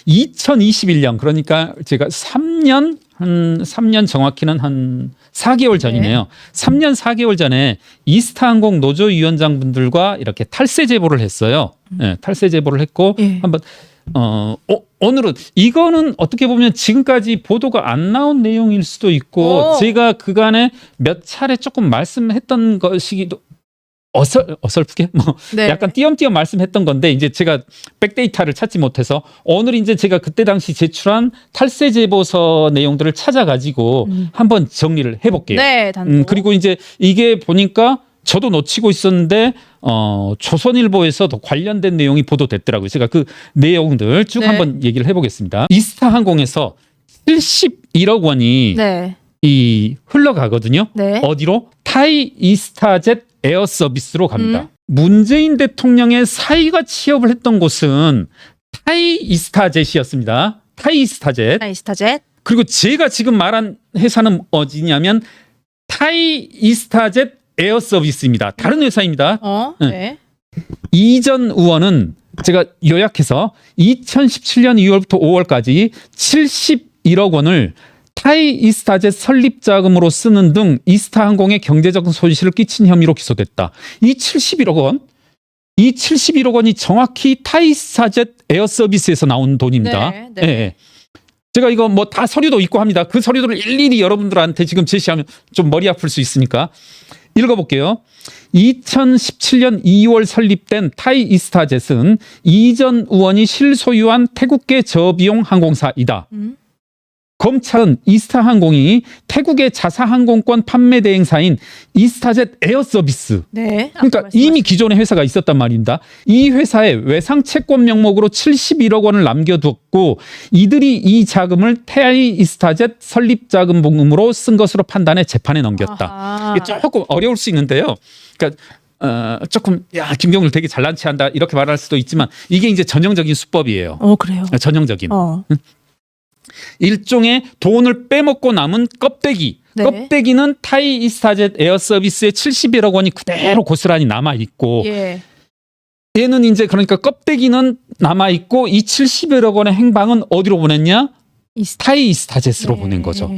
2021년 그러니까 제가 3년 정확히는 한 4개월 전이네요. 네. 3년 4개월 전에 이스타항공 노조위원장분들과 이렇게 탈세 제보를 했어요. 네, 탈세 제보를 했고 예. 한번 오늘은 이거는 어떻게 보면 지금까지 보도가 안 나온 내용일 수도 있고 제가 그간에 몇 차례 조금 말씀했던 것이기도 어설프게 뭐 네. 약간 띄엄띄엄 말씀했던 건데 이제 제가 백데이터를 찾지 못해서 오늘 이제 제가 그때 당시 제출한 탈세 제보서 내용들을 찾아가지고 한번 정리를 해볼게요. 네, 단독. 그리고 이제 이게 보니까 저도 놓치고 있었는데 조선일보에서도 관련된 내용이 보도됐더라고요. 제가 그 내용들 쭉 네. 한번 얘기를 해보겠습니다. 이스타항공에서 71억 원이 네. 이 흘러가거든요. 네. 어디로? 타이 이스타젯 에어 서비스로 갑니다. 문재인 대통령의 사위가 취업을 했던 곳은 타이 이스타젯이었습니다. 타이 이스타젯. 이스타젯. 그리고 제가 지금 말한 회사는 어디냐면 타이 이스타젯 에어 서비스입니다. 다른 회사입니다. 네. 이전 의원은 제가 요약해서 2017년 2월부터 5월까지 71억 원을 타이 이스타젯 설립 자금으로 쓰는 등 이스타항공에 경제적 손실을 끼친 혐의로 기소됐다. 이 71억 원, 이 71억 원이 정확히 타이 이스타젯 에어 서비스에서 나온 돈입니다. 네, 네. 예, 예. 제가 이거 뭐 다 서류도 있고 합니다. 그 서류들을 일일이 여러분들한테 지금 제시하면 좀 머리 아플 수 있으니까 읽어볼게요. 2017년 2월 설립된 타이 이스타젯은 이전 의원이 실소유한 태국계 저비용 항공사이다. 검찰은 이스타항공이 태국의 자사항공권 판매 대행사인 이스타젯 에어서비스, 네. 그러니까 이미 기존의 회사가 있었단 말입니다. 이 회사에 외상 채권 명목으로 71억 원을 남겨두었고 이들이 이 자금을 타이 이스타젯 설립 자금으로 쓴 것으로 판단해 재판에 넘겼다. 아하. 이게 조금 어려울 수 있는데요. 그러니까 조금 김경률 되게 잘난 체한다 이렇게 말할 수도 있지만 이게 이제 전형적인 수법이에요. 그래요. 전형적인. 일종의 돈을 빼먹고 남은 껍데기. 네. 껍데기는 타이 이스타젯 에어 서비스의 71억 원이 그대로 고스란히 남아 있고 예. 얘는 이제 그러니까 껍데기는 남아 있고 이 71억 원의 행방은 어디로 보냈냐? 타이 이스타젯으로 네. 보낸 거죠.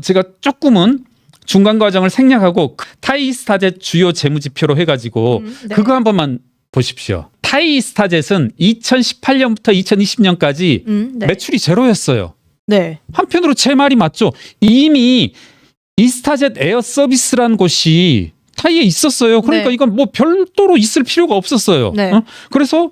제가 조금은 중간 과정을 생략하고 타이 이스타젯 주요 재무지표로 해가지고 네. 그거 한 번만 보십시오. 타이 이스타젯은 2018년부터 2020년까지 네. 매출이 제로였어요. 네. 한편으로 제 말이 맞죠. 이미 이스타젯 에어 서비스라는 곳이 타이에 있었어요. 그러니까 네. 이건 뭐 별도로 있을 필요가 없었어요. 네. 그래서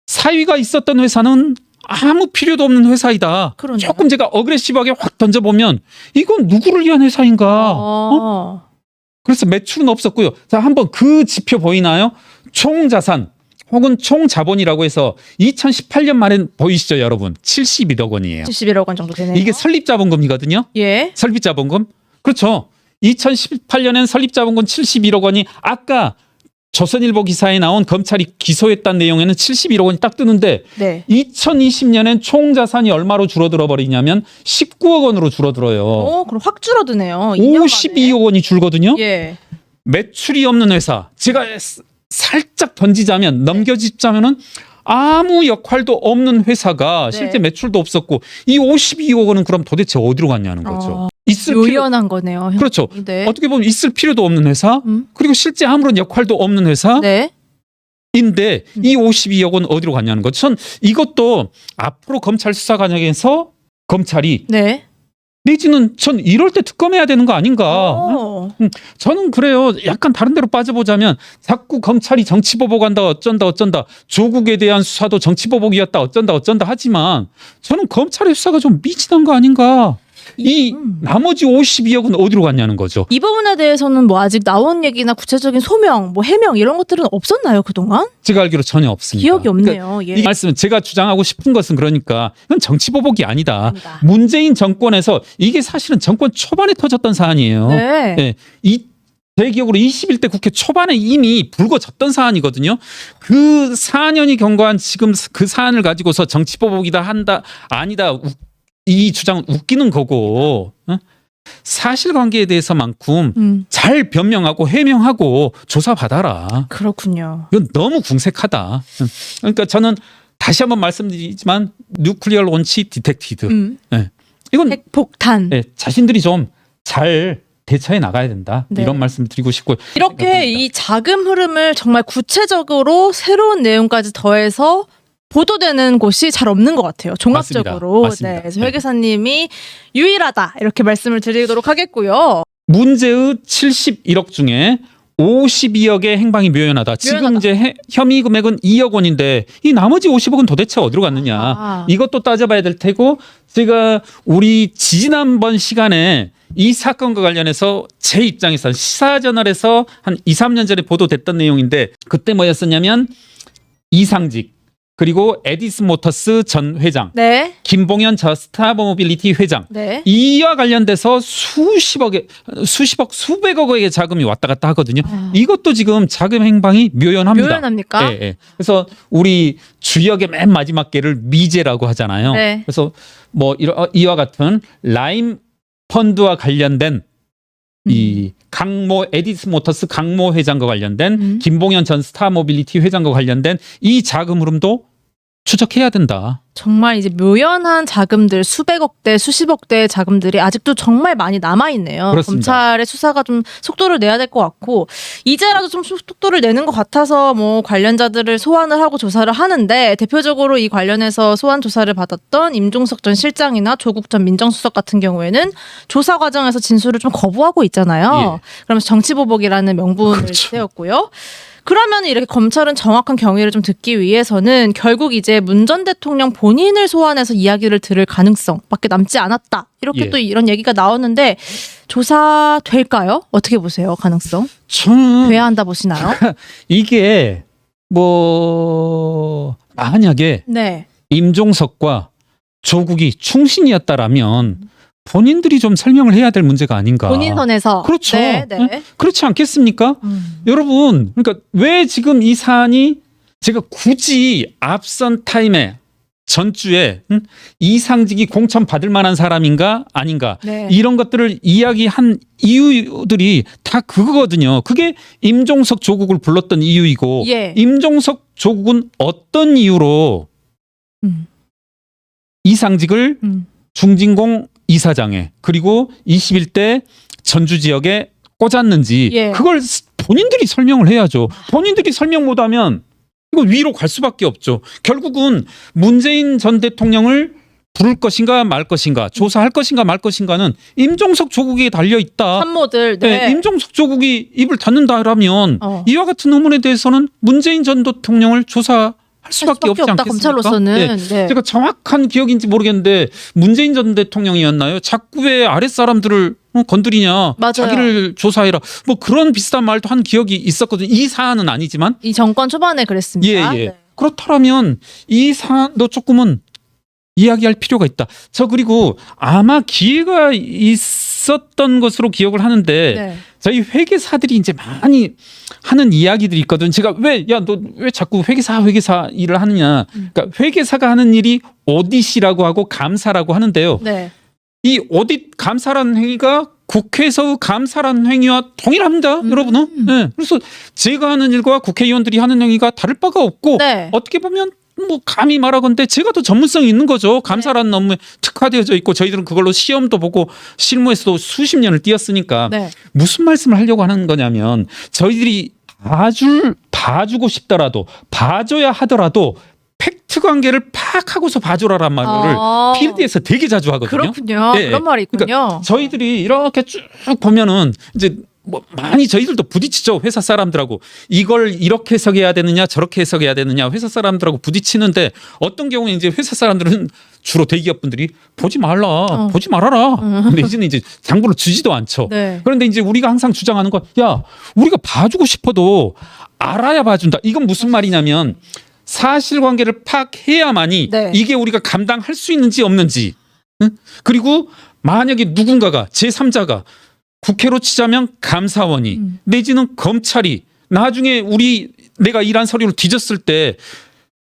사위가 있었던 회사는 아무 필요도 없는 회사이다. 그러네요. 조금 제가 어그레시브하게 확 던져보면 이건 누구를 위한 회사인가. 그래서 매출은 없었고요. 자, 한번 그 지표 보이나요? 총자산 혹은 총자본이라고 해서 2018년 말엔 보이시죠, 여러분? 71억 원이에요. 71억 원 정도 되네요. 이게 설립자본금이거든요. 예. 설립자본금. 그렇죠. 2018년엔 설립자본금 71억 원이 아까 조선일보 기사에 나온 검찰이 기소했다는 내용에는 71억 원이 딱 뜨는데 네. 2020년엔 총자산이 얼마로 줄어들어 버리냐면 19억 원으로 줄어들어요. 그럼 확 줄어드네요. 2년 만에. 52억 원이 줄거든요. 예. 매출이 없는 회사. 제가 살짝 던지자면 넘겨짓자면은 아무 역할도 없는 회사가 네. 실제 매출도 없었고 이 52억 원은 그럼 도대체 어디로 갔냐는 거죠. 있을 요연한 거네요. 그렇죠. 네. 어떻게 보면 있을 필요도 없는 회사 그리고 실제 아무런 역할도 없는 회사인데 네. 이 52억 원 어디로 갔냐는 거죠. 전 이것도 앞으로 검찰 수사 과정에서 검찰이 네. 내지는 전 이럴 때 특검해야 되는 거 아닌가. 저는 그래요. 약간 다른 데로 빠져보자면 자꾸 검찰이 정치보복한다 어쩐다 조국에 대한 수사도 정치보복이었다 어쩐다 하지만 저는 검찰의 수사가 좀 미진한 거 아닌가. 이 나머지 52억은 어디로 갔냐는 거죠. 이 부분에 대해서는 뭐 아직 나온 얘기나 구체적인 소명, 뭐 해명 이런 것들은 없었나요 그동안? 제가 알기로 전혀 없습니다. 기억이 없네요. 그러니까 이 말씀은 제가 주장하고 싶은 것은 그러니까 이건 정치보복이 아니다. 아니다. 문재인 정권에서 이게 사실은 정권 초반에 터졌던 사안이에요. 네. 네. 제 기억으로 21대 국회 초반에 이미 불거졌던 사안이거든요. 그 4년이 경과한 지금 그 사안을 가지고서 정치보복이다 한다 아니다 이 주장은 웃기는 거고 사실관계에 대해서만큼 잘 변명하고 해명하고 조사받아라. 그렇군요. 이건 너무 궁색하다. 그러니까 저는 다시 한번 말씀드리지만 뉴클리어 론치 디텍티드. 네. 이건 핵폭탄. 네, 자신들이 좀 잘 대처해 나가야 된다. 네. 이런 말씀 드리고 싶고 이렇게 이 자금 흐름을 정말 구체적으로 새로운 내용까지 더해서 보도되는 곳이 잘 없는 것 같아요. 종합적으로. 맞습니다. 네, 그래서 회계사님이 유일하다 이렇게 말씀을 드리도록 하겠고요. 문제의 71억 중에 52억의 행방이 묘연하다. 지금 이제 혐의 금액은 2억 원인데 이 나머지 50억은 도대체 어디로 갔느냐. 이것도 따져봐야 될 테고 제가 우리 지난번 시간에 이 사건과 관련해서 제 입장에서 시사저널에서 한 2, 3년 전에 보도됐던 내용인데 그때 뭐였었냐면 이상직 그리고 에디슨 모터스 전 회장, 네. 김봉현 저 스타모빌리티 회장 네. 이와 관련돼서 수십억, 수백억의 자금이 왔다 갔다 하거든요. 이것도 지금 자금 행방이 묘연합니다. 묘연합니까? 네, 네. 그래서 우리 주역의 맨 마지막 개를 미제라고 하잖아요. 네. 그래서 뭐 이와 같은 라임 펀드와 관련된 이 강모 에디슨 모터스 강모 회장과 관련된 김봉현 전 스타모빌리티 회장과 관련된 이 자금 흐름도 추적해야 된다. 정말 이제 묘연한 자금들 수백억대 수십억대의 자금들이 아직도 정말 많이 남아있네요. 그렇습니다. 검찰의 수사가 좀 속도를 내야 될 것 같고 이제라도 좀 속도를 내는 것 같아서 뭐 관련자들을 소환을 하고 조사를 하는데 대표적으로 이 관련해서 소환 조사를 받았던 임종석 전 실장이나 조국 전 민정수석 같은 경우에는 조사 과정에서 진술을 좀 거부하고 있잖아요. 그러면서 정치보복이라는 명분을 그렇죠. 세웠고요. 그러면 이렇게 검찰은 정확한 경위를 좀 듣기 위해서는 결국 이제 문 전 대통령 본인을 소환해서 이야기를 들을 가능성밖에 남지 않았다. 이렇게 또 이런 얘기가 나오는데 조사될까요? 어떻게 보세요? 가능성? 저는 돼야 한다 보시나요? 이게 뭐 만약에 네. 임종석과 조국이 충신이었다라면 본인들이 좀 설명을 해야 될 문제가 아닌가. 본인 선에서. 그렇죠. 네, 네. 응? 그렇지 않겠습니까? 여러분, 그러니까 왜 지금 이 사안이 제가 굳이 앞선 타임에 전주에 이상직이 공천 받을 만한 사람인가 아닌가 네. 이런 것들을 이야기한 이유들이 다 그거거든요. 그게 임종석 조국을 불렀던 이유이고 예. 임종석 조국은 어떤 이유로 이상직을 중진공 이사장에 그리고 21대 전주 지역에 꽂았는지 예. 그걸 본인들이 설명을 해야죠. 본인들이 설명 못하면 이거 위로 갈 수밖에 없죠. 결국은 문재인 전 대통령을 부를 것인가 말 것인가 조사할 것인가 말 것인가는 임종석 조국에 달려 있다. 참모들. 네. 네, 임종석 조국이 입을 닫는다라면 이와 같은 의문에 대해서는 문재인 전 대통령을 조사할 수밖에 없지 않겠습니까? 검찰로서는. 네. 네. 제가 정확한 기억인지 모르겠는데 문재인 전 대통령이었나요? 자꾸 왜 아랫사람들을 건드리냐. 맞아요. 자기를 조사해라. 뭐 그런 비슷한 말도 한 기억이 있었거든요. 이 사안은 아니지만. 이 정권 초반에 그랬습니다. 예. 네. 그렇다면 이 사안도 조금은 이야기할 필요가 있다. 저 그리고 아마 기회가 있었던 것으로 기억을 하는데 네. 저희 회계사들이 이제 많이 하는 이야기들이 있거든. 제가 너 왜 자꾸 회계사 일을 하느냐. 그러니까 회계사가 하는 일이 오디시라고 하고 감사라고 하는데요. 네. 이 오딧 감사라는 행위가 국회에서 감사라는 행위와 동일합니다. 여러분은. 네. 그래서 제가 하는 일과 국회의원들이 하는 행위가 다를 바가 없고 네. 어떻게 보면 뭐 감히 말하건대 제가 더 전문성이 있는 거죠. 감사라는 업무에 특화되어져 있고 저희들은 그걸로 시험도 보고 실무에서도 수십 년을 뛰었으니까 네. 무슨 말씀을 하려고 하는 거냐면 저희들이 봐주고 싶더라도 봐줘야 하더라도 팩트 관계를 파악하고서 봐줘라란 말을 필드에서 되게 자주 하거든요. 그렇군요. 네. 그런 말이 있군요. 그러니까 저희들이 이렇게 쭉 보면은 이제 뭐 많이 저희들도 부딪히죠. 회사 사람들하고 이걸 이렇게 해석해야 되느냐 저렇게 해석해야 되느냐 회사 사람들하고 부딪히는데 어떤 경우에 이제 회사 사람들은 주로 대기업 분들이 보지 말아라. 근데 이제는 이제 장부를 주지도 않죠. 네. 그런데 이제 우리가 항상 주장하는 건 야 우리가 봐주고 싶어도 알아야 봐준다. 이건 무슨 말이냐면 사실관계를 파악해야만이 네. 이게 우리가 감당할 수 있는지 없는지. 그리고 만약에 누군가가 제3자가 국회로 치자면 감사원이 내지는 검찰이 나중에 내가 일한 서류를 뒤졌을 때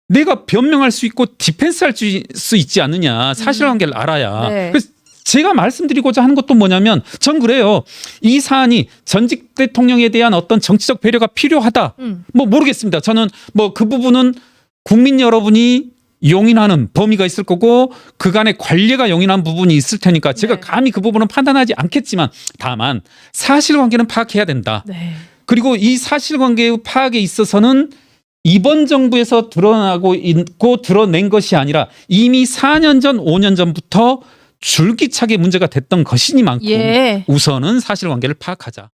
내가 변명할 수 있고 디펜스할 수 있지 않느냐. 사실관계를 알아야. 네. 그래서 제가 말씀드리고자 하는 것도 뭐냐면 전 그래요. 이 사안이 전직 대통령에 대한 어떤 정치적 배려가 필요하다. 뭐 모르겠습니다. 저는 뭐 그 부분은 국민 여러분이 용인하는 범위가 있을 거고 그간의 관리가 용인한 부분이 있을 테니까 제가 네. 감히 그 부분은 판단하지 않겠지만 다만 사실관계는 파악해야 된다. 네. 그리고 이 사실관계 파악에 있어서는 이번 정부에서 드러나고 있고 드러낸 것이 아니라 이미 4년 전, 5년 전부터 줄기차게 문제가 됐던 것이니만큼 예. 우선은 사실관계를 파악하자.